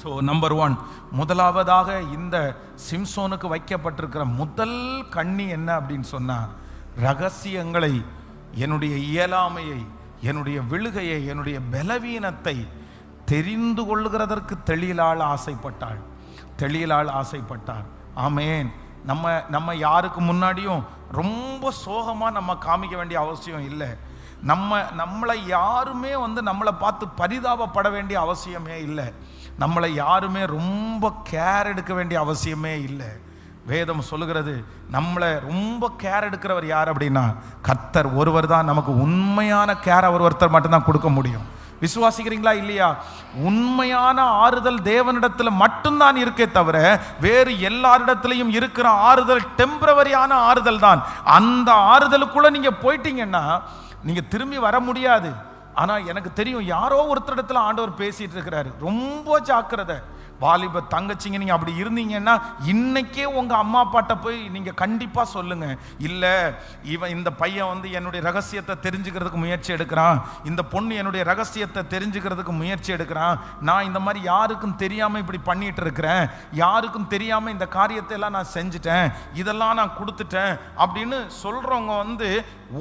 So number 1, முதலாவதாக இந்த சிம்சோனுக்கு வைக்கப்பட்டிருக்கிற முதல் கண்ணி என்ன அப்படின்னு சொன்னா, ரகசியங்களை, என்னுடைய இயலாமையை, என்னுடைய விழுகையை, என்னுடைய பலவீனத்தை தெரிந்து கொள்ளுகிறதற்கு தெளியலால் ஆசைப்பட்டார். ஆமேன். நம்ம யாருக்கு முன்னாடியும் ரொம்ப சோகமா நம்ம காமிக்க வேண்டிய அவசியம் இல்லை. நம்மளை யாருமே நம்மளை பார்த்து பரிதாபப்பட வேண்டிய அவசியமே இல்லை. நம்மளை யாருமே ரொம்ப கேர் எடுக்க வேண்டிய அவசியமே இல்லை. வேதம் சொல்லுகிறது, நம்மளை ரொம்ப கேர் எடுக்கிறவர் யார் அப்படின்னா கர்த்தர் ஒருவர் தான். நமக்கு உண்மையான கேர் அவர் ஒருத்தர் மட்டும்தான் கொடுக்க முடியும். விசுவாசிக்கிறீங்களா இல்லையா? உண்மையான ஆறுதல் தேவனிடத்துல மட்டும்தான் இருக்கே தவிர வேறு எல்லாரிடத்திலையும் இருக்கிற ஆறுதல் டெம்பரவரியான ஆறுதல் தான். அந்த ஆறுதலுக்குள்ள நீங்க போயிட்டீங்கன்னா நீங்க திரும்பி வர முடியாது. ஆனா எனக்கு தெரியும், யாரோ ஒருத்தரிடத்துல ஆண்டவர் பேசிட்டு இருக்கிறாரு. ரொம்ப ஜாக்கிரதை. வாலிப தங்கச்சிங்க, நீங்க அப்படி இருந்தீங்கன்னா இன்னைக்கே உங்க அம்மா அப்பாட்ட போய் நீங்க கண்டிப்பா சொல்லுங்க, இல்ல இந்த பையன் என்னுடைய ரகசியத்தை தெரிஞ்சுக்கிறதுக்கு முயற்சி எடுக்கிறான், இந்த பொண்ணு என்னுடைய ரகசியத்தை தெரிஞ்சுக்கிறதுக்கு முயற்சி எடுக்கிறான், நான் இந்த மாதிரி யாருக்கும் தெரியாம இப்படி பண்ணிட்டு இருக்கிறேன், யாருக்கும் தெரியாம இந்த காரியத்தை எல்லாம் நான் செஞ்சுட்டேன், இதெல்லாம் நான் கொடுத்துட்டேன் அப்படின்னு சொல்றவங்க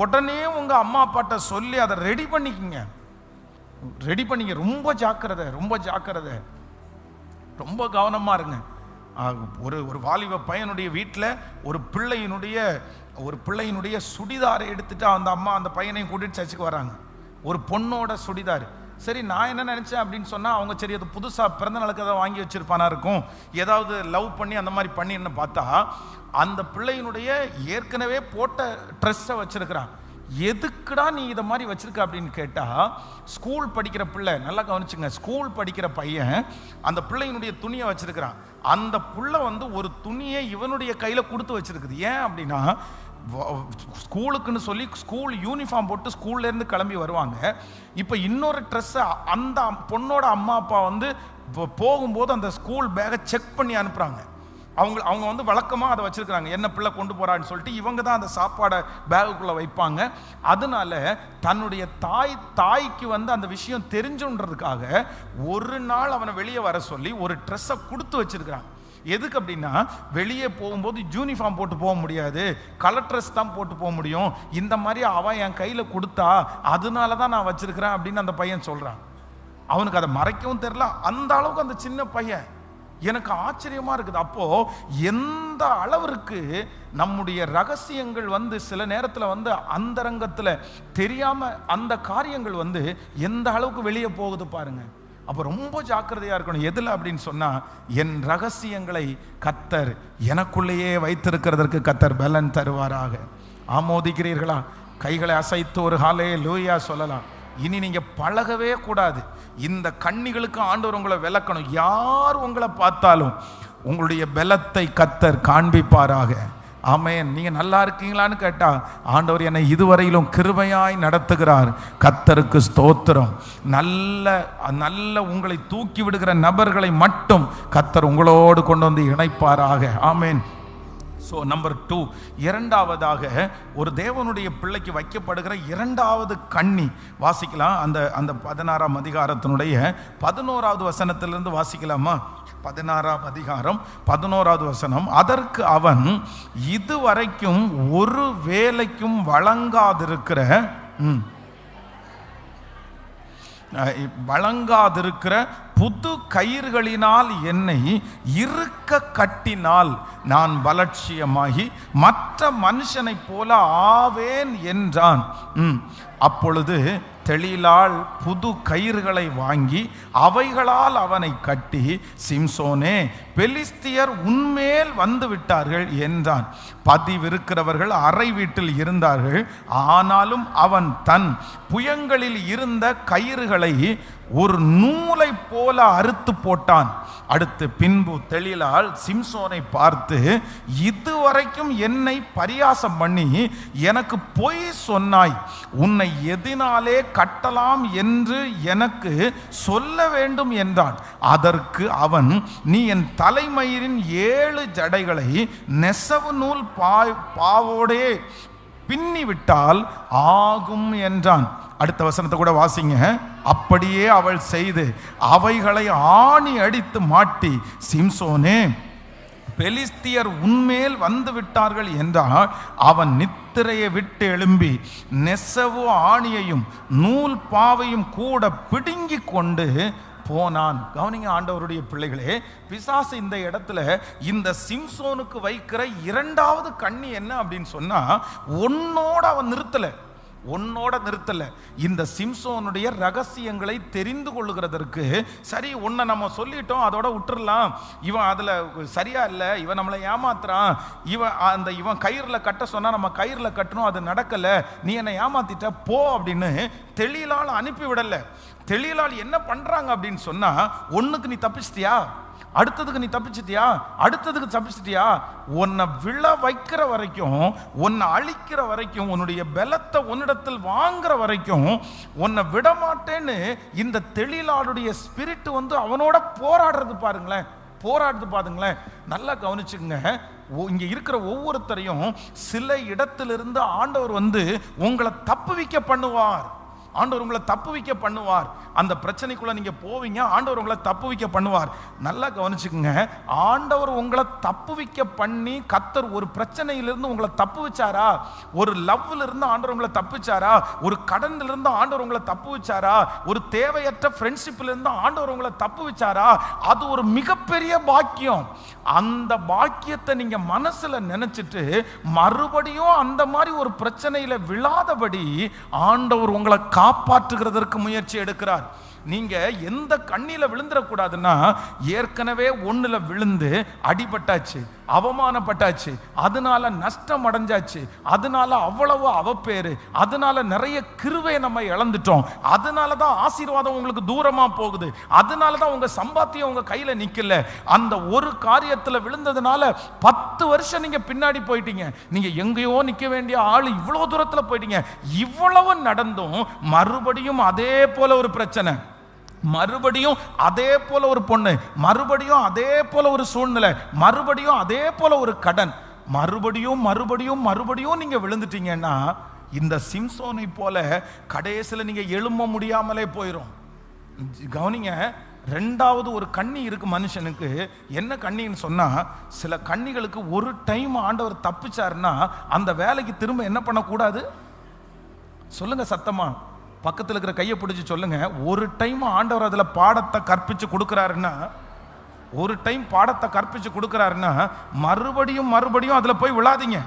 உடனே உங்க அம்மா அப்பாட்ட சொல்லி அதை ரெடி பண்ணிக்கங்க. ரொம்ப ஜாக்கிரதை, ரொம்ப கவனமா இருங்க. ஒரு வாலிப பையனுடைய வீட்டில் ஒரு பிள்ளையினுடைய சுடிதாரை எடுத்துட்டு அந்த அம்மா அந்த பையனையும் கூட்டிட்டு சர்ச்சுக்கு வராங்க. ஒரு பொண்ணோட சுடிதார். சரி, நான் என்ன நினைச்சேன் அப்படின்னு சொன்னா, அவங்க சரி அது புதுசா பிறந்த நாளுக்கு ஏதாவது வாங்கி வச்சிருப்பானா இருக்கும், ஏதாவது லவ் பண்ணி அந்த மாதிரி பண்ணின்னு பார்த்தா அந்த பிள்ளையினுடைய ஏற்கனவே போட்ட ட்ரெஸ்ஸை வச்சிருக்கிறான். எதுக்குடா நீ இதை மாதிரி வச்சிருக்க அப்படின்னு கேட்டா, ஸ்கூல் படிக்கிற பிள்ளை, நல்லா கவனிச்சுங்க, ஸ்கூல் படிக்கிற பையன் அந்த பிள்ளையினுடைய துணியை வச்சிருக்கிறான். அந்த புள்ள ஒரு துணியை இவனுடைய கையில கொடுத்து வச்சிருக்குது. ஏன் அப்படின்னா, ஸ்கூலுக்குன்னு சொல்லி ஸ்கூல் யூனிஃபார்ம் போட்டு ஸ்கூல்ல இருந்து கிளம்பி வருவாங்க. இப்ப இன்னொரு ட்ரெஸ்ஸை அந்த பொண்ணோட அம்மா அப்பா போகும்போது அந்த ஸ்கூல் பேக்கை செக் பண்ணி அனுப்புறாங்க. அவங்க வழக்கமாக அதை வச்சிருக்கிறாங்க, என்ன பிள்ளை கொண்டு போறான்னு சொல்லிட்டு. இவங்க தான் அந்த சாப்பாடை பேகுக்குள்ள வைப்பாங்க. அதனால தன்னுடைய தாய்க்கு அந்த விஷயம் தெரிஞ்சுன்றதுக்காக ஒரு நாள் அவனை வெளியே வர சொல்லி ஒரு ட்ரெஸ்ஸை கொடுத்து வச்சிருக்கிறான். எதுக்கு அப்படின்னா, வெளியே போகும்போது யூனிஃபார்ம் போட்டு போக முடியாது, கலர் ட்ரெஸ் தான் போட்டு போக முடியும், இந்த மாதிரி அவன் என் கையில் கொடுத்தா அதனால தான் நான் வச்சிருக்கிறேன் அப்படின்னு அந்த பையன் சொல்றான். அவனுக்கு அதை மறைக்கவும் தெரியல. அந்த அளவுக்கு அந்த சின்ன பையன். எனக்கு ஆச்சரியமா இருக்குது. அப்போ எந்த அளவிற்கு நம்முடைய ரகசியங்கள் சில நேரத்தில் அந்தரங்கத்தில் தெரியாம அந்த காரியங்கள் எந்த அளவுக்கு வெளியே போகுது பாருங்க. அப்போ ரொம்ப ஜாக்கிரதையா இருக்கணும். எதுல அப்படின்னு சொன்னா, என் ரகசியங்களை கர்த்தர் எனக்குள்ளேயே வைத்திருக்கிறதற்கு கர்த்தர் பலன் தருவாராக. ஆமோதிக்கிறீர்களா? கைகளை அசைத்து ஒரு ஹல்லேலூயா சொல்லலாம். இனி நீங்க பழகவே கூடாது. இந்த கண்ணிகளுக்கு ஆண்டவர் உங்களை விளக்கணும். யார் உங்களை பார்த்தாலும் உங்களுடைய பலத்தை கர்த்தர் காண்பிப்பாராக. ஆமென். நீங்க நல்லா இருக்கீங்களான்னு கேட்டா, ஆண்டவர் என்னை இதுவரையிலும் கிருபையாய் நடத்துகிறார், கர்த்தருக்கு ஸ்தோத்திரம். நல்ல உங்களை தூக்கி விடுகிற நபர்களை மட்டும் கர்த்தர் உங்களோடு கொண்டு இணைப்பாராக. ஆமென். ஸோ நம்பர் 2, இரண்டாவதாக ஒரு தேவனுடைய பிள்ளைக்கு வைக்கப்படுகிற இரண்டாவது கண்ணி வாசிக்கலாம். அந்த 16ஆம் அதிகாரத்தினுடைய 11வது வசனத்திலிருந்து வாசிக்கலாமா? 16ஆம் அதிகாரம் 11வது வசனம். அதற்கு அவன், இதுவரைக்கும் ஒரு வேலைக்கும் வழங்காதிருக்கிற புது கயிறுகளினால் என்னை இருக்க கட்டினால் நான் பலட்சியமாகி மற்ற மனுஷனைப் போல ஆவேன் என்றான். அப்பொழுது தெளிலால் புது கயிறுகளை வாங்கி அவைகளால் அவனை கட்டி, சிம்சோனே, பெலிஸ்தியர் உன்மேல் வந்து விட்டார்கள் என்றான். பதிவிருக்கிறவர்கள் அறை வீட்டில் இருந்தார்கள். ஆனாலும் அவன் தன் புயங்களில் இருந்த கயிறுகளை ஒரு நூலை போல அறுத்து போட்டான். அடுத்து பின்பு தெளிலால் சிம்சோனை பார்த்து, இதுவரைக்கும் என்னை பரியாசம் பண்ணி எனக்கு பொய் சொன்னாய், உன்னை எதினாலே கட்டலாம் என்று எனக்கு சொல்ல வேண்டும் என்றான். அதற்கு அவன், நீ என் தலைமயிரின் 7 ஜடைகளை நெசவு நூல் பாவோடே பின்னிவிட்டால் ஆகும் என்றான். அடுத்த வசனத்தை கூட வாசிங்க. அப்படியே அவள் செய்து அவைகளை ஆணி அடித்து மாட்டி, சிம்சோனே, பெலிஸ்தியர் உன்மேல் வந்து விட்டார்கள் என்றால் அவன் நித்திரையை விட்டு எழும்பி நெசவு ஆணியையும் நூல் பாவையும் கூட பிடுங்கி கொண்டு போனான். கவனிங்க ஆண்டவருடைய பிள்ளைகளே, பிசாசு இந்த இடத்துல இந்த சிம்சோனுக்கு வைக்கிற இரண்டாவது கண்ணி என்ன அப்படின்னு சொன்னா, உன்னோட அவன் நிறுத்தல. இந்த சிம்சோனுடைய ரகசியங்களை தெரிந்து கொள்ளுகிறதற்கு, சரி உன்னை நம்ம சொல்லிட்டோம் அதோட விட்டுறலாம், இவன் அதுல சரியா இல்லை, இவன் நம்மளை ஏமாத்துறான், இவன் கயிறுல கட்ட சொன்னா நம்ம கயிறுல கட்டணும், அது நடக்கல, நீ என்னை ஏமாத்திட்ட போ அப்படின்னு தெளிலால் அனுப்பி விடல. தெளிலால் என்ன பண்றாங்க அப்படின்னு சொன்னா, ஒண்ணுக்கு நீ தப்பிச்சிட்டியா, அடுத்ததுக்கு நீ தப்பிச்சிட்டியா, அடுத்ததுக்கு தப்பிச்சிட்டியா, உன்னை விழ வைக்கிற வரைக்கும், உன்னை அழிக்கிற வரைக்கும், உன்னுடைய பலத்தை உன்னிடத்தில் வாங்குற வரைக்கும் உன்னை விடமாட்டேன்னு இந்த தெளிலாளுடைய ஸ்பிரிட் வந்து அவனோட போராடுறது பாருங்களேன். நல்லா கவனிச்சுங்க. இங்க இருக்கிற ஒவ்வொருத்தரையும் சில இடத்திலிருந்து ஆண்டவர் வந்து உங்களை தப்புவிக்க பண்ணுவார். ஆண்டவர் உங்களை தப்புவிக்க பண்ணுவார். அந்த பிரச்சனைக்குள்ள நீங்க போவீங்க, ஆண்டவர் உங்களை தப்புவிக்க பண்ணுவார். நல்லா கவனிச்சுக்குங்க. ஆண்டவர் உங்களை தப்புவிக்க பண்ணி, கர்த்தர் ஒரு பிரச்சனையிலிருந்து உங்களை தப்புவிச்சாரா, ஒரு லவ்ல இருந்து ஆண்டவர் உங்களை தப்புவிச்சாரா, ஒரு கடன்ல இருந்து ஆண்டவர் உங்களை தப்புவிச்சாரா, ஒரு தேவையற்ற ஃப்ரெண்ட்ஷிப்ல இருந்து ஆண்டவர் உங்களை தப்புவிச்சாரா, அது ஒரு மிகப்பெரிய பாக்கியம். அந்த பாக்கியத்தை நீங்க மனசுல நினைச்சிட்டு மறுபடியும் அந்த மாதிரி ஒரு பிரச்சனையில விழாதபடி ஆண்டவர் உங்களை காப்பாற்றுகிறதற்கு முயற்சி எடுக்கிறார். நீங்க எந்த கண்ணில விழுந்துடக்கூடாதுன்னா, ஏற்கனவே ஒண்ணுல விழுந்து அடிபட்டாச்சு, அவமானப்பட்டாச்சு, அதனால நஷ்டம் அடைஞ்சாச்சு, அதனால அவ்வளவு அவப்பேரு, அதனால நிறைய கிருபையை நம்ம இழந்துட்டோம், அதனாலதான் ஆசீர்வாதம் உங்களுக்கு தூரமா போகுது, அதனாலதான் உங்க சம்பாத்தியம் உங்க கையில நிக்கல. அந்த ஒரு காரியத்துல விழுந்ததுனால 10 வருஷம் நீங்க பின்னாடி போயிட்டீங்க. நீங்க எங்கேயோ நிக்க வேண்டிய ஆளு இவ்வளவு தூரத்துல போயிட்டீங்க. இவ்வளவு நடந்தும் மறுபடியும் அதே போல ஒரு பிரச்சனை, மறுபடியும் அதே போல ஒரு பொண்ணு, மறுபடியும் அதே போல ஒரு சூழ்நிலை, மறுபடியும் அதே போல ஒரு கடன், மறுபடியும் நீங்க விழுந்துட்டீங்கன்னா, இந்த சிம்சோனை போல கடைசியில் நீங்க எழும்ப முடியாமலே போயிடும். கவனிங்க, ரெண்டாவது ஒரு கண்ணி இருக்கு மனுஷனுக்கு. என்ன கண்ணின்னு சொன்னா, சில கண்ணிகளுக்கு ஒரு டைம் ஆண்டவர் தப்பிச்சாருன்னா அந்த வேலைக்கு திரும்ப என்ன பண்ணக்கூடாது? சொல்லுங்க சத்தமா, பக்கத்தில் இருக்கிற கையை பிடிச்சி சொல்லுங்க. ஒரு டைம் ஆண்டவர் அதில் பாடத்தை கற்பிச்சு கொடுக்குறாருன்னா, ஒரு டைம் பாடத்தை கற்பிச்சு கொடுக்குறாருன்னா மறுபடியும் அதில் போய் விழாதீங்க.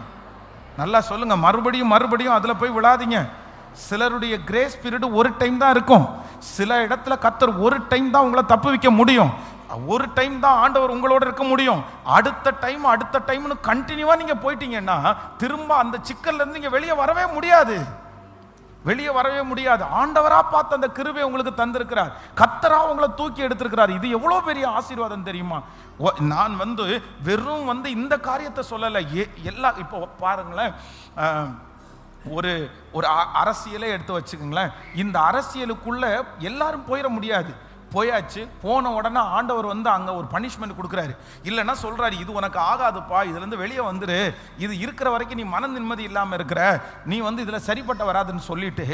நல்லா சொல்லுங்க, மறுபடியும் அதில் போய் விழாதீங்க. சிலருடைய கிரேஸ் பீரியட் ஒரு டைம் தான் இருக்கும். சில இடத்துல கர்த்தர் ஒரு டைம் தான் உங்களை தப்பு வைக்க முடியும். ஒரு டைம் தான் ஆண்டவர் உங்களோட இருக்க முடியும். அடுத்த டைம்னு கண்டினியூவா நீங்க போயிட்டீங்கன்னா திரும்ப அந்த சிக்கல்ல இருந்து நீங்க வெளியே வரவே முடியாது. ஆண்டவரா பார்த்து அந்த கிருபை உங்களுக்கு தந்திருக்கிறார். கர்த்தரா உங்களை தூக்கி எடுத்திருக்கிறார். இது எவ்வளவு பெரிய ஆசீர்வாதம் தெரியுமா? நான் வெறும் இந்த காரியத்தை சொல்லல. எல்லாம் இப்போ பாருங்களேன், ஒரு அரசியலே எடுத்து வச்சுக்கோங்களேன். இந்த அரசியலுக்குள்ள எல்லாரும் போயிட முடியாது. போயாச்சு, போன உடனே ஆண்டவர் அங்க ஒரு பனிஷ்மெண்ட் கொடுக்குறாரு. இல்லைன்னா சொல்றாரு, இது உனக்கு ஆகாதுப்பா, இதுல இருந்து வெளியே வந்துரு, இது இருக்கிற வரைக்கும் நீ மன நிம்மதி இல்லாம இருக்கிற, நீ இதுல சரிப்பட்ட வராதுன்னு சொல்லிட்டு,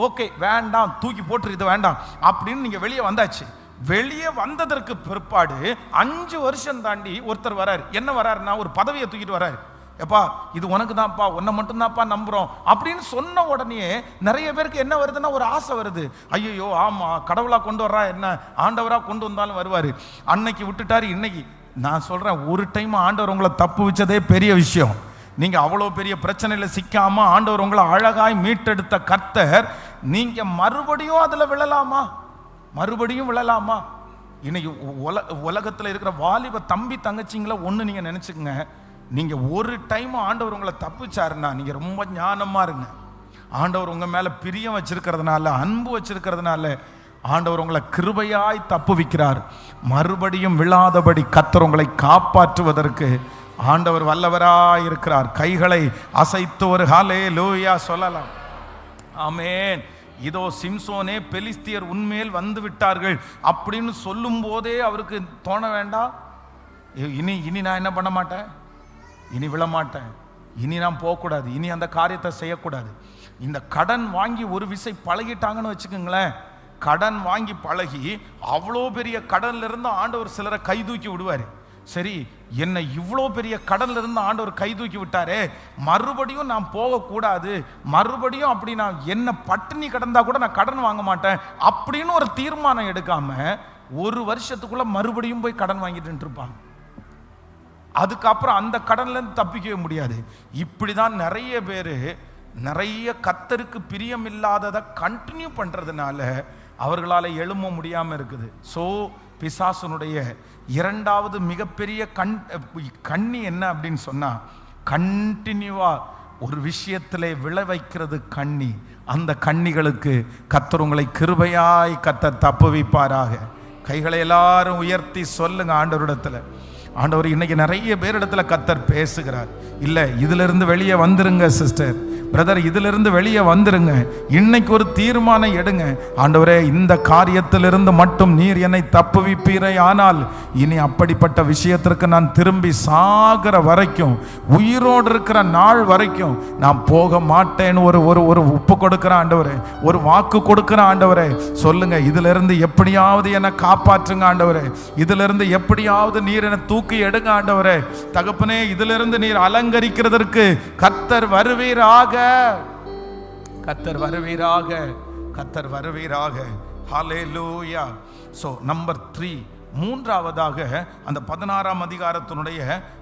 ஓகே வேண்டாம், தூக்கி போட்டு, இது வேண்டாம் அப்படின்னு நீங்க வெளியே வந்தாச்சு. வெளியே வந்ததற்கு பிற்பாடு 5 வருஷம் தாண்டி ஒருத்தர் வராரு. என்ன வராருன்னா, ஒரு பதவியை தூக்கிட்டு வராரு. எப்பா இது உனக்கு தான்ப்பா, உன்னை மட்டும் தான்ப்பா நம்புறோம் அப்படின்னு சொன்ன உடனே நிறைய பேருக்கு என்ன வருதுன்னா, ஒரு ஆசை வருது. ஐயோ ஆமா, கடவுளா கொண்டு வர்றா என்ன, ஆண்டவரா கொண்டு வந்தாலும் வருவாரு. அன்னைக்கு விட்டுட்டாரு, இன்னைக்கு நான் சொல்றேன், ஒரு டைம் ஆண்டவர் உங்களை தப்பு வச்சதே பெரிய விஷயம். நீங்க அவ்வளோ பெரிய பிரச்சனையில சிக்காம ஆண்டவர் உங்களை அழகாய் மீட்டெடுத்த கர்த்தர், நீங்க மறுபடியும் அதுல விழலாமா? இன்னைக்கு உலகத்துல இருக்கிற வாலிப தம்பி தங்கச்சிங்களை ஒண்ணு நீங்க நினைச்சுக்கங்க, நீங்க ஒரு டைம் ஆண்டவர் உங்களை தப்புச்சாருன்னா நீங்க ரொம்ப ஞானமா இருங்க. ஆண்டவர் உங்க மேல பிரியம் வச்சிருக்கிறதுனால, அன்பு வச்சிருக்கிறதுனால ஆண்டவர் உங்களை கிருபையாய் தப்புவிக்கிறார். மறுபடியும் விழாதபடி கர்த்தர் உங்களை காப்பாற்றுவதற்கு ஆண்டவர் வல்லவராய் இருக்கிறார். கைகளை அசைத்து ஒரு ஹல்லேலூயா சொல்லலாம். ஆமென். இதோ சிம்சோனே, பெலிஸ்தியர் உன்மேல் வந்து விட்டார்கள் அப்படின்னு சொல்லும் போதே அவருக்கு தோண வேண்டாம், இனி நான் என்ன பண்ண மாட்டேன், இனி விழமாட்டேன், இனி நான் போகக்கூடாது, இனி அந்த காரியத்தை செய்யக்கூடாது. இந்த கடன் வாங்கி ஒரு விசை பழகிட்டாங்கன்னு வச்சுக்கோங்களேன், கடன் வாங்கி பழகி அவ்வளோ பெரிய கடன்ல இருந்து ஆண்டவர் சிலரை கை தூக்கி விடுவார். சரி, என்னை இவ்வளோ பெரிய கடல்ல இருந்து ஆண்டவர் கை தூக்கி விட்டாரே, மறுபடியும் நான் போகக்கூடாது, மறுபடியும் அப்படி நான் என்ன பட்டினி கிடந்தா கூட நான் கடன் வாங்க மாட்டேன் அப்படின்னு ஒரு தீர்மானம் எடுக்காம 1 வருஷத்துக்குள்ள மறுபடியும் போய் கடன் வாங்கிட்டு இருப்பாங்க. அதுக்கப்புறம் அந்த கடன்ல இருந்து தப்பிக்கவே முடியாது. இப்படிதான் நிறைய பேர் நிறைய கர்த்தருக்கு பிரியம் இல்லாததை கண்டினியூ பண்றதுனால அவர்களால் எழும்ப முடியாம இருக்குது. ஸோ பிசாசனுடைய இரண்டாவது மிகப்பெரிய கண்ணி என்ன அப்படின்னு சொன்னா, கண்டினியூவா ஒரு விஷயத்திலே விளை வைக்கிறது கண்ணி. அந்த கண்ணிகளுக்கு கர்த்தர் உங்களை கிருபையாய் கர்த்தர் தப்புவிப்பாராக. கைகளை எல்லாரும் உயர்த்தி சொல்லுங்க ஆண்டவரிடத்துல. ஆண்டவர் இன்னைக்கு நிறைய பேரிடத்துல கர்த்தர் பேசுகிறார். இல்லை, இதுல இருந்து வெளியே வந்துருங்க சிஸ்டர், பிரதர், இதிலிருந்து வெளியே வந்துருங்க. இன்னைக்கு ஒரு தீர்மானம் எடுங்க. ஆண்டவரே, இந்த காரியத்திலிருந்து மட்டும் நீர் என்னை தப்புவிப்பீரே, ஆனால் இனி அப்படிப்பட்ட விஷயத்திற்கு நான் திரும்பி சாகிற வரைக்கும், உயிரோடு இருக்கிற நாள் வரைக்கும் நான் போக மாட்டேன்னு ஒரு உப்பு கொடுக்கிற ஆண்டவரே, ஒரு வாக்கு கொடுக்கிற ஆண்டவரே. சொல்லுங்க, இதிலிருந்து எப்படியாவது என்னை காப்பாற்றுங்க ஆண்டவரே, இதிலிருந்து எப்படியாவது நீர் என்னை தூக்கி எடுங்க ஆண்டவரே. தகப்பனே, இதிலிருந்து நீர் அலங்கரிக்கிறதற்கு கர்த்தர் வருவீராக, கர்த்தர் வருவீராக, கர்த்தர் வருவீராக. ஹல்லேலூயா. சோ நம்பர் 3, மூன்றாவதாக அந்த 16ஆம் அதிகாரத்தினுடைய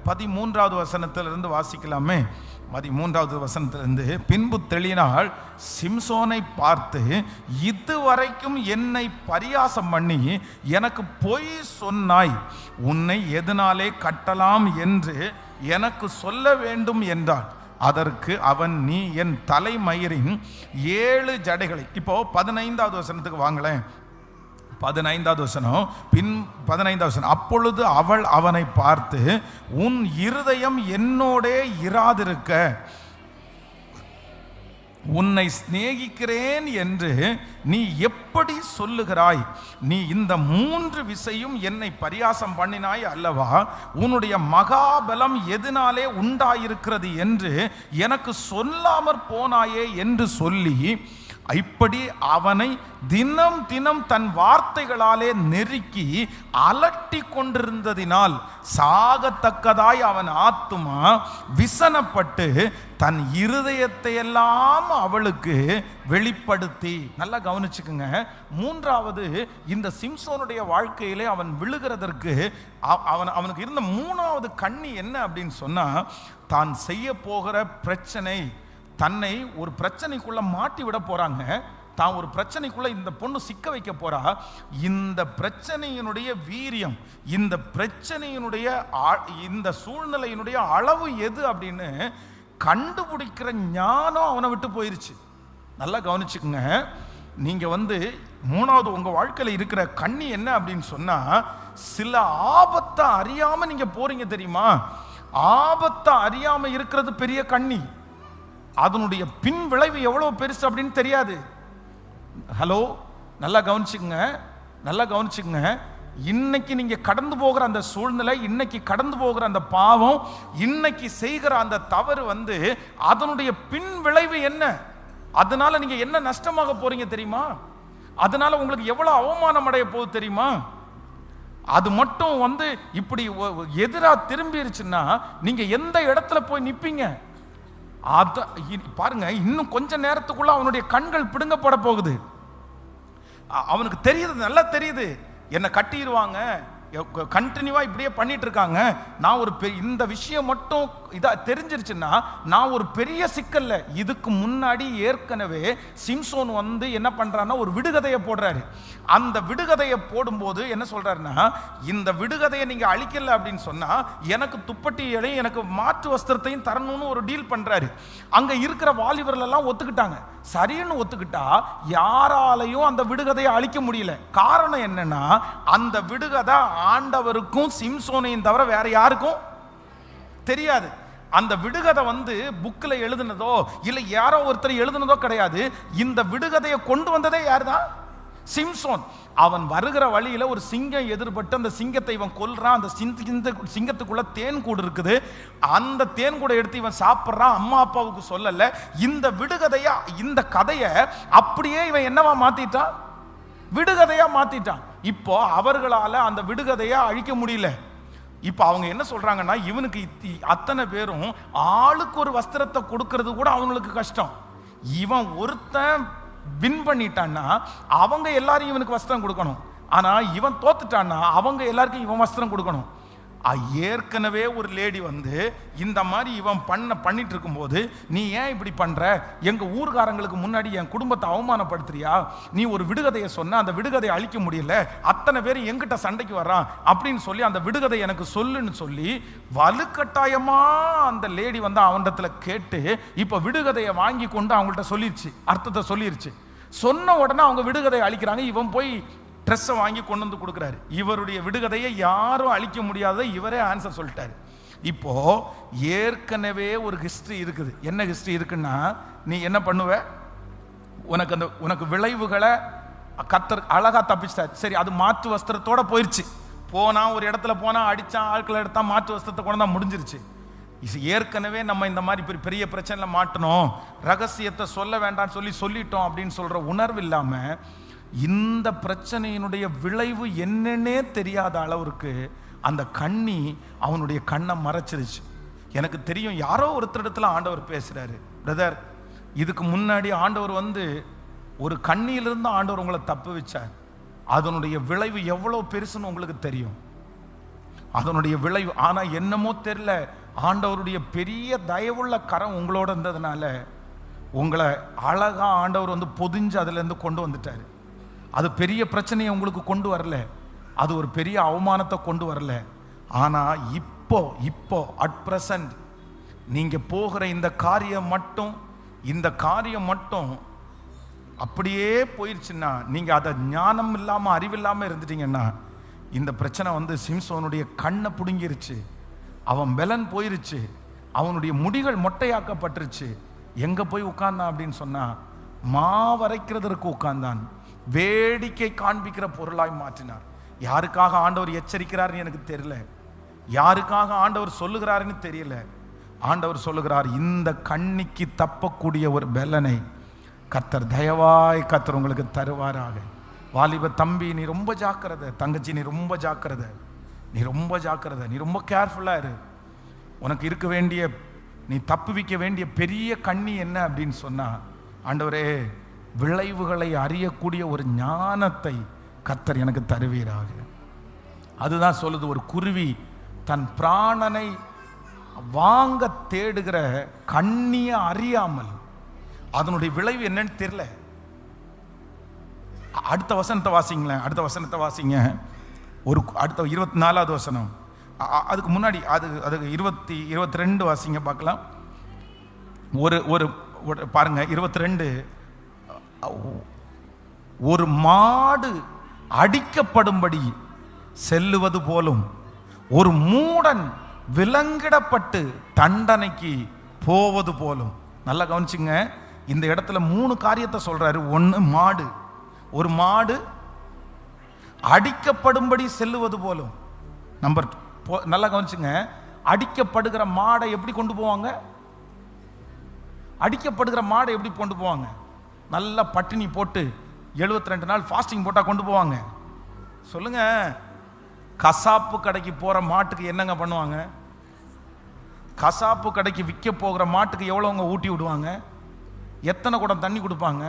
13வது வசனத்திலிருந்து வாசிக்கலாமே. 13வது வசனத்திலிருந்து, பின்பு தெளினாள் சிம்சோனை பார்த்து, இதுவரைக்கும் என்னை பரியாசம் பண்ணி எனக்கு பொய் சொன்னாய், உன்னை எதனாலே கட்டலாம் என்று எனக்கு சொல்ல வேண்டும் என்றாள். அதற்கு அவன், நீ என் தலைமயிரின் 7 ஜடைகளை. இப்போ 15வது வசனத்துக்கு வாங்களேன். 15வது வசனம், பின் 15வது வசனம், அப்பொழுது அவள் அவனை பார்த்து, உன் இருதயம் என்னோடே இராதிருக்க உன்னை சிநேகிக்கிறேன் என்று நீ எப்படி சொல்லுகிறாய்? நீ இந்த 3 விசையும் என்னை பரியாசம் பண்ணினாய் அல்லவா? உன்னுடைய மகாபலம் எதனாலே உண்டாயிருக்கிறது என்று எனக்கு சொல்லாமற் போனாயே என்று சொல்லி, இப்படி அவனை தினம் தினம் தன் வார்த்தைகளாலே நெருக்கி அலட்டி கொண்டிருந்ததினால் சாகத்தக்கதாய் அவன் ஆத்துமா விசனப்பட்டு தன் இருதயத்தை எல்லாம் அவளுக்கு வெளிப்படுத்தி. நல்லா கவனிச்சுக்குங்க. மூன்றாவது, இந்த சிம்சோனுடைய வாழ்க்கையிலே அவன் விழுகிறதற்கு அவனுக்கு இருந்த 3வது கண்ணி என்ன அப்படின்னு சொன்னா, தான் செய்ய போகிற பிரச்சனை, தன்னை ஒரு பிரச்சனைக்குள்ள மாட்டி விட போறாங்க, தான் ஒரு பிரச்சனைக்குள்ள இந்த பொண்ணு சிக்க வைக்க போறா. இந்த பிரச்சனையினுடைய வீரியம், இந்த பிரச்சனையினுடைய இந்த சூழ்நிலையினுடைய அளவு எது அப்படின்னு கண்டுபிடிக்கிற ஞானம் அவனை விட்டு போயிருச்சு. நல்லா கவனிச்சுக்குங்க. நீங்க 3வது உங்க வாழ்க்கையில இருக்கிற கண்ணி என்ன அப்படின்னு சொன்னா, சில ஆபத்தை அறியாம நீங்க போறீங்க தெரியுமா? ஆபத்தை அறியாம இருக்கிறது பெரிய கண்ணி. அதனுடைய பின் விளைவு எவ்வளவு பெருசு அப்படின்னு தெரியாது. ஹலோ, நல்லா கவனிச்சுங்க, நல்லா கவனிச்சுங்க. இன்னைக்கு நீங்க கடந்து போகிற அந்த சூழ்நிலை, இன்னைக்கு கடந்து போகிற அந்த பாவம், இன்னைக்கு செய்கிற அந்த தவறு அதனுடைய பின் விளைவு என்ன? அதனால நீங்க என்ன நஷ்டமாக போறீங்க தெரியுமா? அதனால உங்களுக்கு எவ்வளவு அவமானம் அடைய போகுது தெரியுமா? அது மட்டும் இப்படி எதிரா திரும்பிருச்சுன்னா நீங்க எந்த இடத்துல போய் நிப்பீங்க? பாருங்க, இன்னும் கொஞ்ச நேரத்துக்குள்ள அவனுடைய கண்கள் பிடுங்கப்பட போகுது. அவனுக்கு தெரியுது, நல்லா தெரியுது, என்ன கட்டிடுவாங்க, கண்டினியூவா இப்படியே பண்ணிட்டு இருக்காங்க. நான் ஒரு இந்த விஷயம் மட்டும் இதா தெரிஞ்சிருச்சுன்னா நான் ஒரு பெரிய சிக்கல்ல. இதுக்கு முன்னாடி ஏற்கனவே சிம்சோன் என்ன பண்றாருன்னா, ஒரு விடுகதையை போடுறாரு. அந்த விடுகதையை போடும்போது என்ன சொல்றாருன்னா, இந்த விடுகதையை நீங்க அழிக்கல அப்படின்னு சொன்னா எனக்கு துப்பட்டியையும் எனக்கு மாற்று வஸ்திரத்தையும் தரணும்னு ஒரு டீல் பண்றாரு. அங்க இருக்கிற வாலிபர்கள் எல்லாம் ஒத்துக்கிட்டாங்க. சரின்னு ஒத்துக்கிட்டா யாராலையும் அந்த விடுகதையை அழிக்க முடியல. காரணம் என்னன்னா, அந்த விடுகதை ஆண்டவருக்கும் சிம்சோனையும் தவிர வேற யாருக்கும் தெரியாது. அந்த விடுகதை புக்கில் எழுதுனதோ இல்ல யாரோ ஒருத்தர் எழுதுனதோ கிடையாது. இந்த விடுகதையை கொண்டு வந்ததே யாருதான்? சிம்சோன் அவன் வருகிற வழியில ஒரு சிங்கம் எதிர்பட்டு அந்த சிங்கத்தை இவன் கொல்றான். அந்த சிங்கத்துக்குள்ள தேன் கூடு இருக்குது. அந்த தேன் கூட எடுத்து இவன் சாப்பிட்றான். அம்மா அப்பாவுக்கு சொல்லல. இந்த விடுகதையா, இந்த கதையை அப்படியே இவன் என்னவா மாத்திட்டான்? விடுகதையா மாத்திட்டான். இப்போ அவர்களால அந்த விடுகதையா அழிக்க முடியல. இப்போ அவங்க என்ன சொல்றாங்கன்னா, இவனுக்கு அத்தனை பேரும் ஆளுக்கு ஒரு வஸ்திரத்தை கொடுக்கறது கூட அவங்களுக்கு கஷ்டம். இவன் ஒருத்தன் வின் பண்ணிட்டான்னா அவங்க எல்லாரும் இவனுக்கு வஸ்திரம் கொடுக்கணும். ஆனா இவன் தோத்துட்டான்னா அவங்க எல்லாருக்கும் இவன் வஸ்திரம் கொடுக்கணும். ஏற்கனவே ஒரு லேடி வந்து இந்த மாதிரி இவன் பண்ணிட்டு இருக்கும்போது, நீ ஏன் இப்படி பண்ற, எங்க ஊர்காரங்களுக்கு முன்னாடி என் குடும்பத்தை அவமானப்படுத்துறியா, நீ ஒரு விடுகதையை சொன்ன அந்த விடுகதையை அழிக்க முடியல, அத்தனை பேர் எங்கிட்ட சண்டைக்கு வர்றான் அப்படின்னு சொல்லி அந்த விடுகதை எனக்கு சொல்லுன்னு சொல்லி வலுக்கட்டாயமா அந்த லேடி வந்து அவனிடத்துல கேட்டு இப்ப விடுகதையை வாங்கி கொண்டு அவங்கள்ட்ட சொல்லிருச்சு, அர்த்தத்தை சொல்லிருச்சு. சொன்ன உடனே அவங்க விடுகதையை அழிக்கிறாங்க. இவன் போய் ட்ரெஸ்ஸை வாங்கி கொண்டு வந்து கொடுக்குறாரு. இவருடைய விடுகதையை யாரும் அழிக்க முடியாத இவரே ஆன்சர் சொல்லிட்டாரு. இப்போ ஏற்கனவே ஒரு ஹிஸ்டரி இருக்குது. என்ன ஹிஸ்டரி இருக்குன்னா, நீ என்ன பண்ணுவ, உனக்கு விளைவுகளை கர்த்தர் அழகா தப்பிச்சிட்டார். சரி, அது மாற்று வஸ்திரத்தோட போயிடுச்சு. போனா ஒரு இடத்துல போனா அடிச்சான், ஆட்களை எடுத்தா மாற்று வஸ்திரத்தை கொண்டு தான் முடிஞ்சிருச்சு. ஏற்கனவே நம்ம இந்த மாதிரி பெரிய பிரச்சனைல மாட்டணும், ரகசியத்தை சொல்ல வேண்டாம்னு சொல்லிட்டோம் அப்படின்னு சொல்ற உணர்வு இல்லாம இந்த பிரச்சனையினுடைய விளைவு என்னன்னே தெரியாத அளவுக்கு அந்த கண்ணி அவனுடைய கண்ணை மறைச்சிருச்சு. எனக்கு தெரியும் யாரோ ஒருத்தரிடத்துல ஆண்டவர் பேசுறாரு, பிரதர் இதுக்கு முன்னாடி ஆண்டவர் வந்து ஒரு கண்ணியிலிருந்து ஆண்டவர் உங்களை தப்பு வச்சார். அதனுடைய விளைவு எவ்வளவு பெருசுன்னு உங்களுக்கு தெரியும், அதனுடைய விளைவு. ஆனா என்னமோ தெரியல, ஆண்டவருடைய பெரிய தயவுள்ள கரம் உங்களோட இருந்ததுனால உங்களை அழகா ஆண்டவர் வந்து பொதிஞ்சு அதுல இருந்து கொண்டு வந்துட்டாரு. அது பெரிய பிரச்சனையை உங்களுக்கு கொண்டு வரல, அது ஒரு பெரிய அவமானத்தை கொண்டு வரல. ஆனா இப்போ அட் பிரசன்ட் நீங்க போகிற இந்த காரியம் மட்டும் அப்படியே போயிருச்சுன்னா, நீங்க அதை ஞானம் இல்லாம அறிவில்லாம இருந்துட்டீங்கன்னா, இந்த பிரச்சனை வந்து சிம்சோனுடைய கண்ணை புடுங்கிருச்சு, அவன் பெலன் போயிருச்சு, அவனுடைய முடிகள் மொட்டையாக்கப்பட்டுருச்சு. எங்க போய் உட்கார்ந்தான் அப்படின்னு சொன்னா, மாவரைக்கிறதற்கு உட்கார்ந்தான், வேடிக்கை காண்பிக்கிற பொருளாய் மாற்றினார். யாருக்காக ஆண்டவர் எச்சரிக்கிறாருன்னு எனக்கு தெரியல, யாருக்காக ஆண்டவர் சொல்லுகிறாருன்னு தெரியல. ஆண்டவர் சொல்லுகிறார், இந்த கண்ணிக்கு தப்பக்கூடிய ஒரு பெலனை கர்த்தர் தயவாய் கர்த்தர் உங்களுக்கு தருவாராக. வாலிப தம்பி நீ ரொம்ப ஜாக்கிரதை, தங்கச்சி நீ ரொம்ப ஜாக்கிரதை, நீ ரொம்ப கேர்ஃபுல்லா இரு. உனக்கு இருக்க வேண்டிய, நீ தப்புவிக்க வேண்டிய பெரிய கண்ணி என்ன அப்படின்னு சொன்னா, ஆண்டவரே விளைவுகளை அறியக்கூடிய ஒரு ஞானத்தை கர்த்தர் எனக்கு தருவீராக. அதுதான் சொல்லுது, ஒரு குருவி தன் பிராணனை வாங்க தேடுகிற கண்ணிய அறியாமல் அதனுடைய விளைவு என்னன்னு தெரியல. அடுத்த வசனத்தை வாசிங்க. ஒரு அடுத்த 24வது வசனம், அதுக்கு முன்னாடி அதுக்கு 22 வாசிங்க பார்க்கலாம். ஒரு பாருங்க 22, ஒரு மாடு அடிக்கப்படும்படி செல்லுவது போலும் ஒரு மூடன் விலங்கிடப்பட்டு தண்டனைக்கு போவது போலும். நல்லா கவனிச்சுங்க, இந்த இடத்துல 3 காரியத்தை சொல்றாரு. ஒன்று மாடு, ஒரு மாடு அடிக்கப்படும்படி செல்லுவது போலும். நம்பர் நல்லா கவனிச்சுங்க, அடிக்கப்படுகிற மாடை எப்படி கொண்டு போவாங்க? அடிக்கப்படுகிற மாடை எப்படி கொண்டு போவாங்க? நல்லா பட்டினி போட்டு 72 நாள் ஃபாஸ்டிங் போட்டா கொண்டு போவாங்க? சொல்லுங்க. கசாப்பு கடைக்கு போற மாட்டுக்கு என்னங்க பண்ணுவாங்க? கசாப்பு கடைக்கு விற்க போகிற மாட்டுக்கு எவ்வளவுங்க ஊட்டி விடுவாங்க? எத்தனை குடம் தண்ணி கொடுப்பாங்க?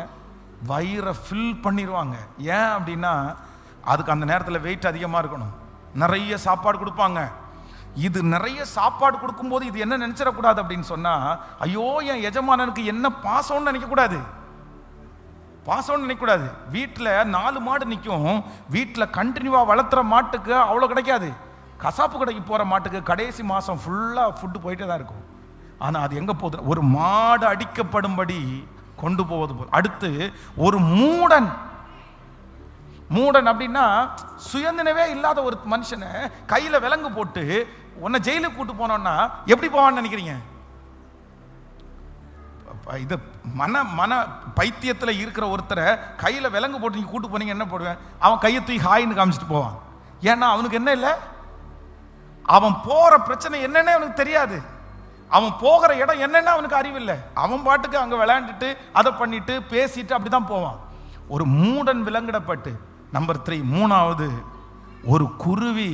வயிறை ஃபில் பண்ணிடுவாங்க. ஏன் அப்படின்னா அதுக்கு அந்த நேரத்தில் வெயிட் அதிகமாக இருக்கணும், நிறைய சாப்பாடு கொடுப்பாங்க. இது நிறைய சாப்பாடு கொடுக்கும்போது இது என்ன நினைச்சிடக்கூடாது அப்படின்னு சொன்னா, ஐயோ என் எஜமானனுக்கு என்ன பாசம்னு நினைக்கக்கூடாது. வீட்டில் 4 மாடு நிற்கும், வீட்டில் கண்டினியூவா வளர்த்துற மாட்டுக்கு அவ்வளோ கிடைக்காது. கசாப்பு கடைக்கு போற மாட்டுக்கு கடைசி மாசம் ஃபுல்லா ஃபுட்டு போயிட்டே தான் இருக்கும். ஆனா அது எங்க போகுது? ஒரு மாடு அடிக்கப்படும்படி கொண்டு போவது போல். அடுத்து ஒரு மூடன் அப்படின்னா சுயநினைவே இல்லாத ஒரு மனுஷனை கையில விலங்கு போட்டு உன்னை ஜெயிலுக்கு கூட்டு போனோம்னா எப்படி போவான்னு நினைக்கிறீங்க? இது மன பைத்தியத்தில் இருக்கிற ஒருத்தரை கையில் விலங்கு போட்டு நீங்கள் கூட்டு போனீங்க, என்ன போடுவேன்? அவன் கையை தூக்கி ஹாயின்னு காமிச்சிட்டு போவான். ஏன்னா அவனுக்கு என்ன இல்லை, அவன் போகிற பிரச்சனை என்னன்னே அவனுக்கு தெரியாது, அவன் போகிற இடம் என்னன்னு அவனுக்கு அறிவில்லை. அவன் பாட்டுக்கு அங்கே விளையாண்டுட்டு அதை பண்ணிட்டு பேசிட்டு அப்படி தான் போவான். ஒரு மூடன் விலங்கிடப்பட்டு. நம்பர் 3, மூணாவது, ஒரு குருவி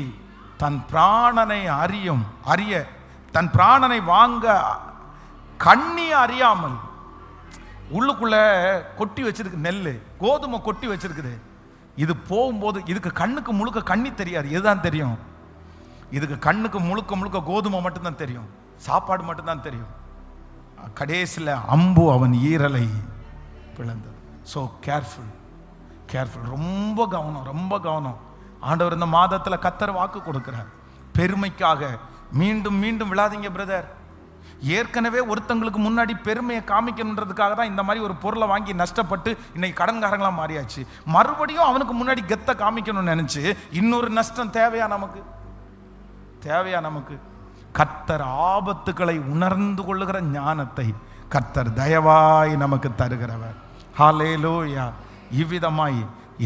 தன் பிராணனை அறிய தன் பிராணனை வாங்க கண்ணி அறியாமல் உள்ளுக்குள்ள கொட்டி வச்சிருக்கு, நெல் கோதுமை கொட்டி வச்சிருக்குது. இது போகும்போது இதுக்கு கண்ணுக்கு முழுக்க கண்ணி தெரியாது. எதுதான் தெரியும்? இதுக்கு கண்ணுக்கு முழுக்க கோதுமை மட்டும்தான் தெரியும், சாப்பாடு மட்டும்தான் தெரியும். கடைசியில் அம்பு அவன் ஈரலை பிளந்தது. ஸோ கேர்ஃபுல், ரொம்ப கவனம். ஆண்டவர் இந்த மாதத்தில் கர்த்தர் வாக்கு கொடுக்கிறார். பெருமைக்காக மீண்டும் விழாதீங்க பிரதர். ஏற்கனவே ஒருத்தங்களுக்கு முன்னாடி பெருமையை காமிக்கணுன்றதுக்காக தான் இந்த மாதிரி ஒரு பொருளை வாங்கி நஷ்டப்பட்டு இன்னைக்கு கடன்காரங்களாம் மாறியாச்சு. மறுபடியும் அவனுக்கு முன்னாடி கெத்தை காமிக்கணும்னு நினைச்சு இன்னொரு நஷ்டம் தேவையா நமக்கு? கர்த்தர் ஆபத்துக்களை உணர்ந்து கொள்ளுகிற ஞானத்தை கர்த்தர் தயவாய் நமக்கு தருகிறவர். ஹல்லேலூயா. இவ்விதமாய்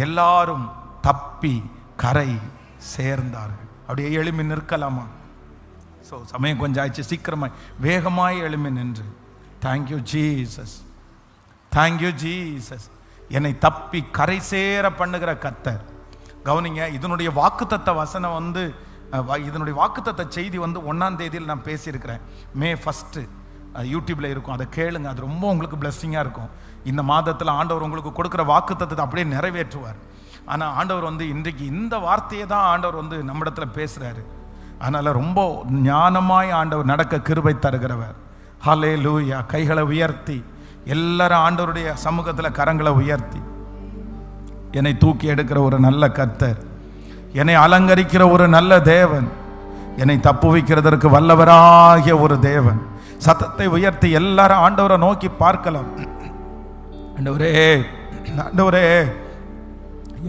எல்லாரும் தப்பி கரை சேர்ந்தார்கள். அப்படியே எழுமி நிற்கலாமா? ஸோ சமயம் கொஞ்சம் ஆயிடுச்சு, சீக்கிரமாய் வேகமாய் எழுமி நின்று, தேங்க்யூ ஜீசஸ், என்னை தப்பி கரை சேர பண்ணுகிற கர்த்தர். கவனிங்க, இதனுடைய வாக்குத்தத்த வசனம் இதனுடைய வாக்குத்தத்த செய்தி 1ஆம் தேதியில் நான் பேசியிருக்கிறேன். மே 1 யூடியூப்ல இருக்கும், அதை கேளுங்க. அது ரொம்ப உங்களுக்கு பிளஸ்ஸிங்காக இருக்கும். இந்த மாதத்தில் ஆண்டவர் உங்களுக்கு கொடுக்குற வாக்குத்தத்தத்தை அப்படியே நிறைவேற்றுவார். ஆனால் ஆண்டவர் இன்றைக்கு இந்த வார்த்தையை தான் ஆண்டவர் நம்மிடத்துல பேசுகிறாரு. அதனால் ரொம்ப ஞானமாய் ஆண்டவர் நடக்க கிருபை தருகிறவர். ஹல்லேலூயா. கைகளை உயர்த்தி எல்லாரும் ஆண்டவருடைய சமூகத்தில் கரங்களை உயர்த்தி, என்னை தூக்கி எடுக்கிற ஒரு நல்ல கர்த்தர், என்னை அலங்கரிக்கிற ஒரு நல்ல தேவன், என்னை தப்புவிக்கிறதற்கு வல்லவராகிய ஒரு தேவன். சத்தத்தை உயர்த்தி எல்லாரும் ஆண்டவரை நோக்கி பார்க்கலாம். ஆண்டவரே,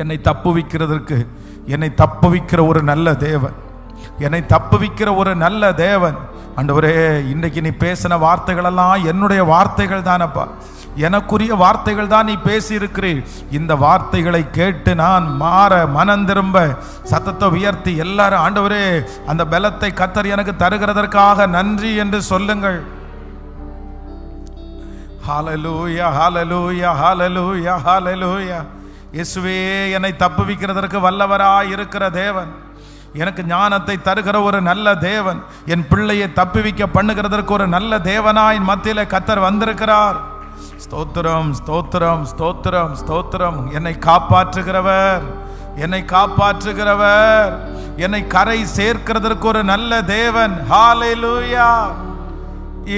என்னை தப்புவிக்கிற ஒரு நல்ல தேவன், என்னை தப்புவிக்கிற ஒரு நல்ல தேவன். ஆண்டவரே, இன்றைக்கு நீ பேசின வார்த்தைகளெல்லாம் என்னுடைய வார்த்தைகள் தானப்பா, எனக்குரிய வார்த்தைகள் தான் நீ பேசியிருக்கிறீர். இந்த வார்த்தைகளை கேட்டு நான் மாற மனம் திரும்ப சத்தத்தை உயர்த்தி எல்லாரும் ஆண்டவரே, அந்த பலத்தை கர்த்தர் எனக்கு தருகிறதற்காக நன்றி என்று சொல்லுங்கள். ஹல்லேலூயா, ஹல்லேலூயா, ஹல்லேலூயா, ஹல்லேலூயா. இயேசுவே, என்னை தப்புவிக்கிறதற்கு வல்லவராய் இருக்கிற தேவன், எனக்கு ஞானத்தை தருகிற ஒரு நல்ல தேவன், என் பிள்ளையை தப்புவிக்க பண்ணுகிறதற்கு ஒரு நல்ல தேவனாய் மத்தியிலே கர்த்தர் வந்திருக்கிறார். ஸ்தோத்திரம், ஸ்தோத்திரம், ஸ்தோத்திரம், ஸ்தோத்திரம். என்னை காப்பாற்றுகிறவர், என்னை கரை சேர்க்கிறதற்கு ஒரு நல்ல தேவன். ஹல்லேலூயா.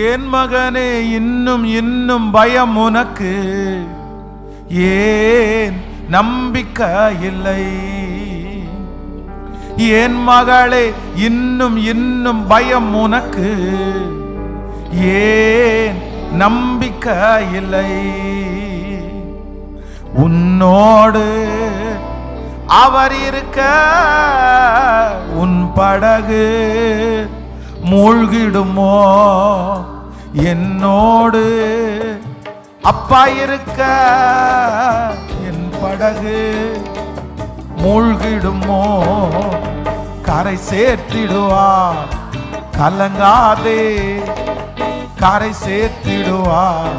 என் மகனே, இன்னும் பயம் உனக்கு, ஏன் நம்பிக்கை இல்லை? என் மகளே, இன்னும் பயம் உனக்கு, ஏன் நம்பிக்கை இல்லை? உன்னோடு அவர் இருக்க உன் படகு மூழ்கிடுமோ? என்னோடு அப்பா இருக்க என் படகு மூழ்கிடுமோ? கரை சேர்த்திடுவார், கலங்காதே. கரை சேர்த்திடுவார்,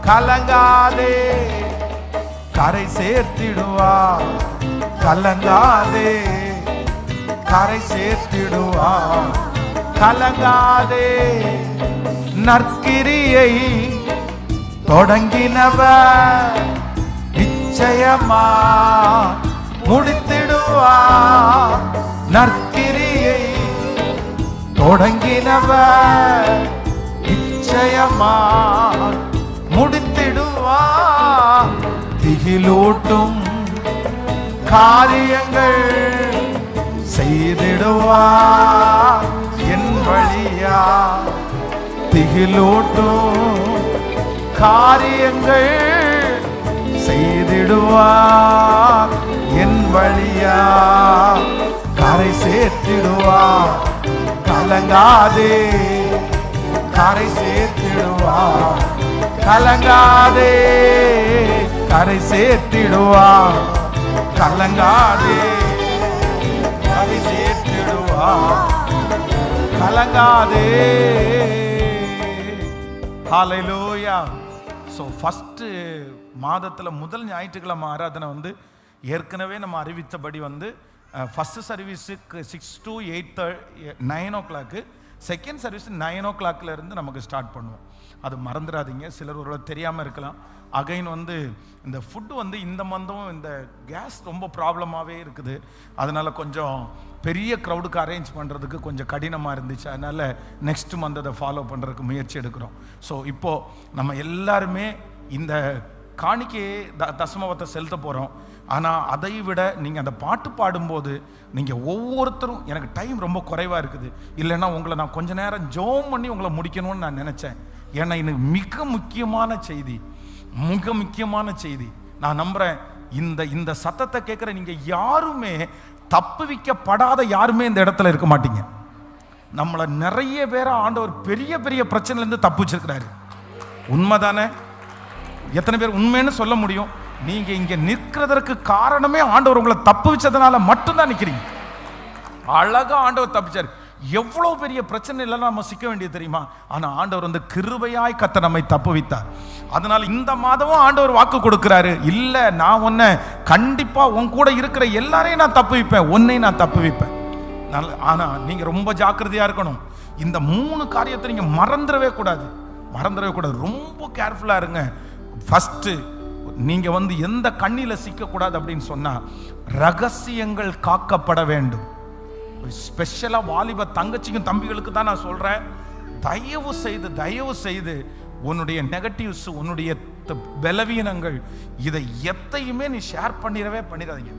கலங்காதே. கரை சேர்த்திடுவார், கலங்காதே. கரை சேர்த்திடுவார், கலங்காதே. நற்கிரியை தொடங்கினவர் நிச்சயமா முடித்திடுவார். நற்கிரியை தொடங்கினவர் நிச்சயமா முடித்திடுவார். திகிலூட்டும் காரியங்கள் செய்திடுவார் என் வழியா. திகிலூட்டும் காரியங்கள் செய்திடுவார் என் வழியா. கரை சேர்த்திடுவார், கலங்காதே. கரை சேர்த்திடுவார், கலங்காதே, கரை சேர்த்திடுவார். கலங்காதே, கரை சேர்த்திடுவார். கலங்காதே. ஹல்லேலூயா. ஸோ ஃபஸ்ட்டு மாதத்தில் முதல் ஞாயிற்றுக்கிழமை ஆராதனை வந்து ஏற்கனவே நம்ம அறிவித்தபடி வந்து ஃபஸ்ட்டு சர்வீஸுக்கு 6 to 9 o'clock, second service 9 o'clock நமக்கு ஸ்டார்ட் பண்ணுவோம். அது மறந்துடாதீங்க. சிலர் ஒரு தெரியாமல் இருக்கலாம். அகைன் வந்து இந்த ஃபுட்டு வந்து இந்த மந்தம் இந்த கேஸ் ரொம்ப ப்ராப்ளமாகவே இருக்குது. அதனால் கொஞ்சம் பெரிய க்ரௌடுக்கு அரேஞ்ச் பண்ணுறதுக்கு கொஞ்சம் கடினமாக இருந்துச்சு. அதனால் நெக்ஸ்ட் மந்த் அதை ஃபாலோ பண்ணுறதுக்கு முயற்சி எடுக்கிறோம். ஸோ இப்போது நம்ம எல்லாருமே இந்த காணிக்கையை தசமவத்தை செலுத்த போகிறோம். ஆனால் அதை விட நீங்கள் அந்த பாட்டு பாடும்போது நீங்கள் ஒவ்வொருத்தரும், எனக்கு டைம் ரொம்ப குறைவாக இருக்குது, இல்லைன்னா உங்களை நான் கொஞ்ச நேரம் ஜோம் பண்ணி உங்களை முடிக்கணும்னு நான் நினச்சேன். ஏன்னா எனக்கு மிக முக்கியமான செய்தி, மிக முக்கியமான செய்தி. நான் நம்புகிறேன் இந்த சத்தத்தை கேட்குற நீங்கள் யாருமே தப்புவிக்கப்படாத யாருமே இந்த இடத்துல இருக்க மாட்டீங்க. நம்மளை நிறைய பேரை ஆண்டவர் பெரிய பெரிய பிரச்சனையிலேருந்து தப்பு வச்சிருக்கிறாரு. உண்மைதானே? எத்தனை பேர் உண்மைன்னு சொல்ல முடியும்? நீங்க இங்க நிற்கிறதற்கு காரணமே ஆண்டவர் உங்களை தப்பு வச்சதுனால மட்டும்தான் நிற்கிறீங்க. அழகா ஆண்டவர் தப்பிச்சார். எவ்வளவு பெரிய பிரச்சனை இல்லைன்னா நம்ம சிக்க வேண்டியது தெரியுமா? ஆனா ஆண்டவர் வந்து கிருபையாய் கத்த நம்மை தப்பு வைத்தார். அதனால இந்த மாதமும் ஆண்டவர் வாக்கு கொடுக்கிறாரு, இல்ல நான் உன்னை கண்டிப்பா உன் கூட இருக்கிற எல்லாரையும் நான் தப்பு வைப்பேன், உன்னை நான் தப்பு வைப்பேன். ஆனா நீங்க ரொம்ப ஜாக்கிரதையா இருக்கணும். இந்த 3 காரியத்தை நீங்க மறந்துடவே கூடாது. ரொம்ப கேர்ஃபுல்லா இருங்க. ஃபர்ஸ்ட், நீங்க வந்து எந்த கண்ணில சிக்க கூடாது அப்படின்னு சொன்னா, ரகசியங்கள் காக்கப்பட வேண்டும். ஸ்பெஷலா வாலிப தங்கச்சிக்கும் தம்பிகளுக்கு தான் நான் சொல்றேன், தயவு செய்து உன்னுடைய நெகட்டிவ்ஸ், உன்னுடைய பலவீனங்கள், இதை எத்தையுமே நீ ஷேர் பண்ணிடாதீங்க.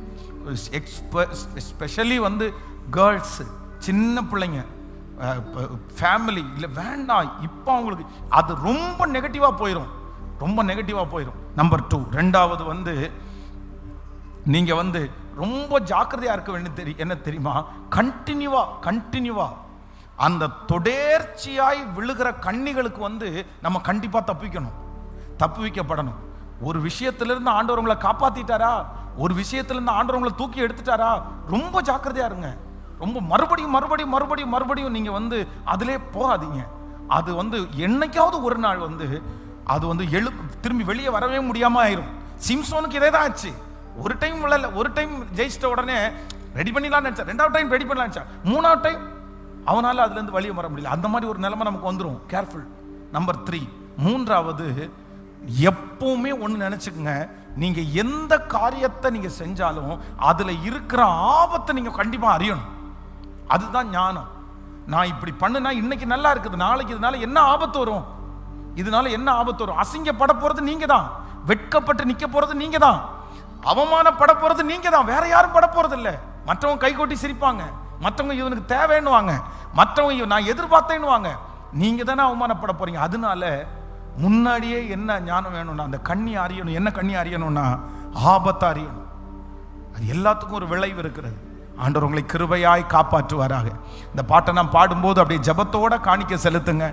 எஸ்பெஷலி வந்து கேர்ள்ஸ், சின்ன பிள்ளைங்க, ஃபேமிலி இல்லை வேண்டாம். இப்போ அவங்களுக்கு அது ரொம்ப நெகட்டிவா போயிடும். நம்பர் 2, ரெண்டாவது வந்து நீங்க வந்து ரொம்ப ஜாக்கிரதையா இருக்க வேண்டிய என்ன தெரியுமா? கண்டினியூவா அந்த தொடர்ச்சியாய் விழுகிற கண்ணிகளுக்கு வந்து நம்ம கண்டிப்பா தப்புவிக்கப்படணும். ஒரு விஷயத்திலிருந்து ஆண்டவர் உங்களை காப்பாத்திட்டாரா, ஒரு விஷயத்திலிருந்து ஆண்டவர் உங்களை தூக்கி எடுத்துட்டாரா, ரொம்ப ஜாக்கிரதையா இருங்க. ரொம்ப மறுபடியும் நீங்க வந்து அதிலே போகாதீங்க. அது வந்து என்னைக்காவது ஒரு நாள் வந்து அது வந்து திரும்பி வெளியே வரவே முடியாம ஆயிரும். சிம்சோனுக்கு இதே தான் ஆச்சு. ஒரு டைம் ஜெயிச்சிட்ட உடனே ரெடி பண்ணிடலாம் நினைச்சா, 2வது டைம் ரெடி பண்ணலாம் நினைச்சா, 3வது டைம் அவனால அதுல இருந்து வெளியே வர முடியல. அந்த மாதிரி ஒரு நிலைமை நமக்கு வந்துடும். கேர்ஃபுல். நம்பர் 3, மூன்றாவது, எப்பவுமே ஒண்ணு நினைச்சுக்குங்க, நீங்க எந்த காரியத்தை நீங்க செஞ்சாலும் அதுல இருக்கிற ஆபத்தை நீங்க கண்டிப்பா அறியணும். அதுதான் ஞானம். நான் இப்படி பண்ணுனா இன்னைக்கு நல்லா இருக்குது, நாளைக்கு இதனால என்ன ஆபத்து வரும், அசிங்கப்பட போறது நீங்க தான், வெட்கப்பட்டு நிக்க போறது நீங்க தான், அவமானப்பட போறது நீங்க தான், வேற யாரும் பட போறது இல்ல. மற்றவங்க கை கொட்டி சிரிப்பாங்க, மற்றவங்க இவனுக்கு தேவைன்னுவாங்க, மற்றவங்க நான் எதிர்பார்த்தேன்னுவாங்க, நீங்க தானே அவமானப்பட போறீங்க. அதனால முன்னாடியே என்ன ஞானம் வேணும்னா, அந்த கண்ணி அறியணும். என்ன கண்ணி அறியணும்னா, ஆபத்தை அறியணும். அது எல்லாத்துக்கும் ஒரு விளைவு இருக்கிறது. ஆண்டவர் உங்களை கிருபையாய் காப்பாற்றுவாராக. இந்த பாட்டை நான் பாடும்போது அப்படியே ஜபத்தோட காணிக்க செலுத்துங்க.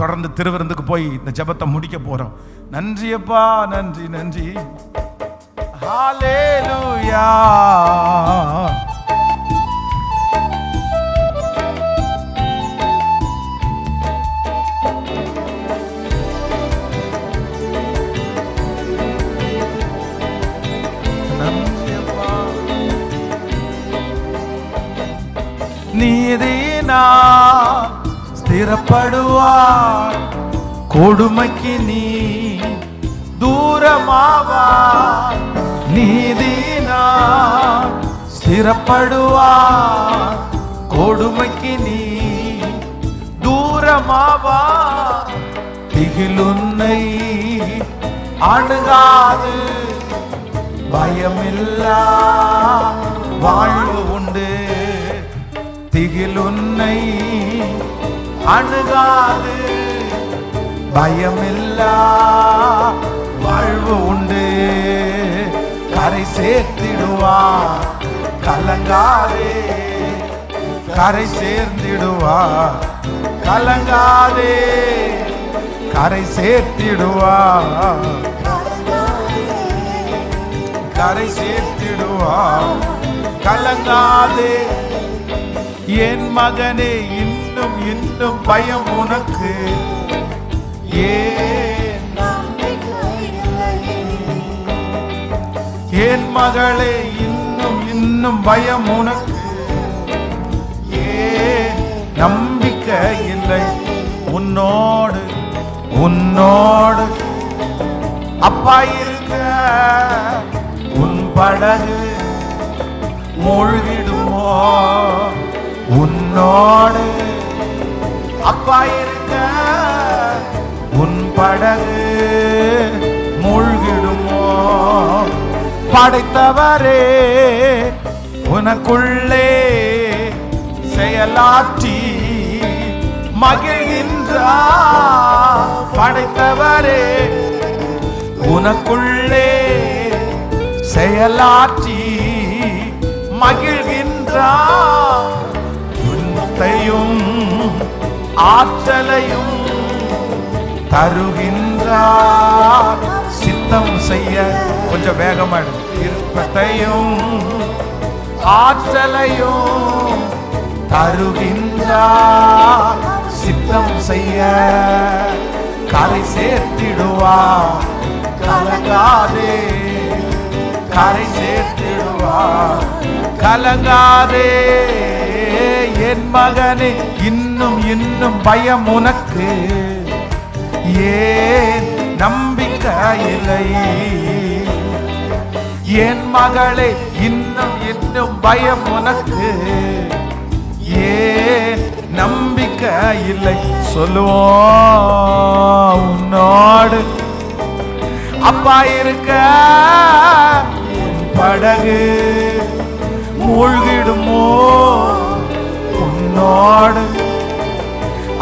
தொடர்ந்து திருவிருந்துக்கு போய் இந்த ஜபத்தை முடிக்க போறோம். நன்றியப்பா, நன்றி. ஹல்லேலூயா. நீதினா ஸ்திரப்படுவார், கொடுமைக்கு நீ தூரமாவார். நீதினா ஸ்திரப்படுவார், கொடுமைக்கு நீ தூரமாவார். திகிலுன்னை அணுகாது, பயமில்லா வாழ்வு உண்டு. திகிலுன்னை அணுகாது, பயமில்லா வாழ்வு உண்டு. கரை சேர்த்திடுவார், கலங்காதே, கரை சேர்ந்திடுவார், கலங்காதே, கரை சேர்த்திடுவார், கரை சேர்த்திடுவார். கலங்காதே என் மகனே, இன்னும் இன்னும் பயம் உனக்கு ஏன்? என் மகளே, இன்னும் இன்னும் பயம் உனக்கு ஏன்? நம்பிக்கை இல்லை. உன்னோடு உன்னோடு அப்பா இருக்க உன் படகு மூழ்கிடுமோ? உன்னோடு அப்பா இருக்க உன் படகு மூழ்கிடுமோ? படைத்தவரே உனக்குள்ளே செயலாற்றி மகிழ்கின்றார். படைத்தவரே உனக்குள்ளே செயலாற்றி மகிழ்கின்றார். உன்னையும் ஆற்றலையும் தருகின்றார். சித்தம் செய்ய கொஞ்சம் வேகமா இருப்பதையும் ஆற்றலையும் தருகின்றார். சித்தம் செய்ய கரை சேர்த்திடுவார். கலங்காதே, கரை சேர்த்திடுவார். கலங்காதே என் மகனே, இன்னும் இன்னும் பயம் உனக்கு ஏன்? நம்பிக்கை இல்லை. என் மகளே, இன்னும் இன்னும் பயம் உனக்கு ஏன்? நம்பிக்கை இல்லை. சொல்லுவோம், உன்னோடு அப்பா இருக்க படகு மூழ்கிடுமோ? உன்னோடு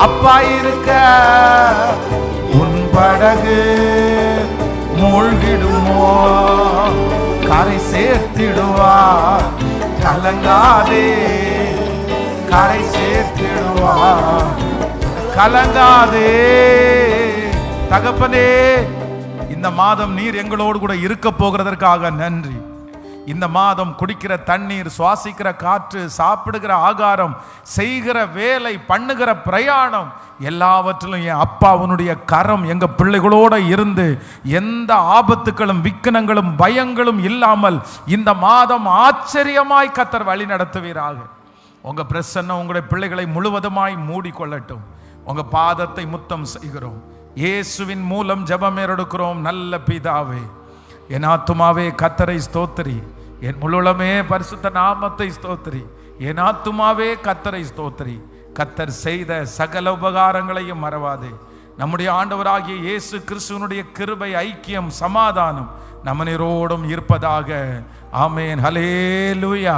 அப்பா இருக்க உன் படகு மூழ்கிடுமோ? கரை சேர்த்திடுவார். கலங்காதே, கரை சேர்த்திடுவார். கலங்காதே. தகப்பனே, இந்த மாதம் நீர் எங்களோடு கூட இருக்க போகிறதற்காக நன்றி. இந்த மாதம் குடிக்கிற தண்ணீர், சுவாசிக்கிற காற்று, சாப்பிடுகிற ஆகாரம், செய்கிற வேலை, பண்ணுகிற பிரயாணம் எல்லாவற்றிலும் என் அப்பாவுடைய கரம் எங்க பிள்ளைகளோட இருந்து எந்த ஆபத்துக்களும் விக்கனங்களும் பயங்களும் இல்லாமல் இந்த மாதம் ஆச்சரியமாய் கர்த்தர் வழி நடத்துவீராக. உங்க பிரசன்னம் உங்களுடைய பிள்ளைகளை முழுவதுமாய் மூடிக்கொள்ளட்டும். உங்க பாதத்தை முத்தம் செய்கிறோம். இயேசுவின் மூலம் ஜெபம் எடுக்கிறோம் நல்ல பிதாவே. என் ஆத்துமாவே கர்த்தரை ஸ்தோத்திரி, என் முழுமே பரிசுத்த நாமத்தை ஸ்தோத்திரி. என் ஆத்துமாவே கர்த்தரை ஸ்தோத்திரி. கர்த்தர் செய்த சகல உபகாரங்களையும் மறவாதே. நம்முடைய ஆண்டவராகிய இயேசு கிறிஸ்துவினுடைய கிருபை, ஐக்கியம், சமாதானம் நம்ம நீரோடும் இருப்பதாக. ஆமென். ஹல்லேலூயா.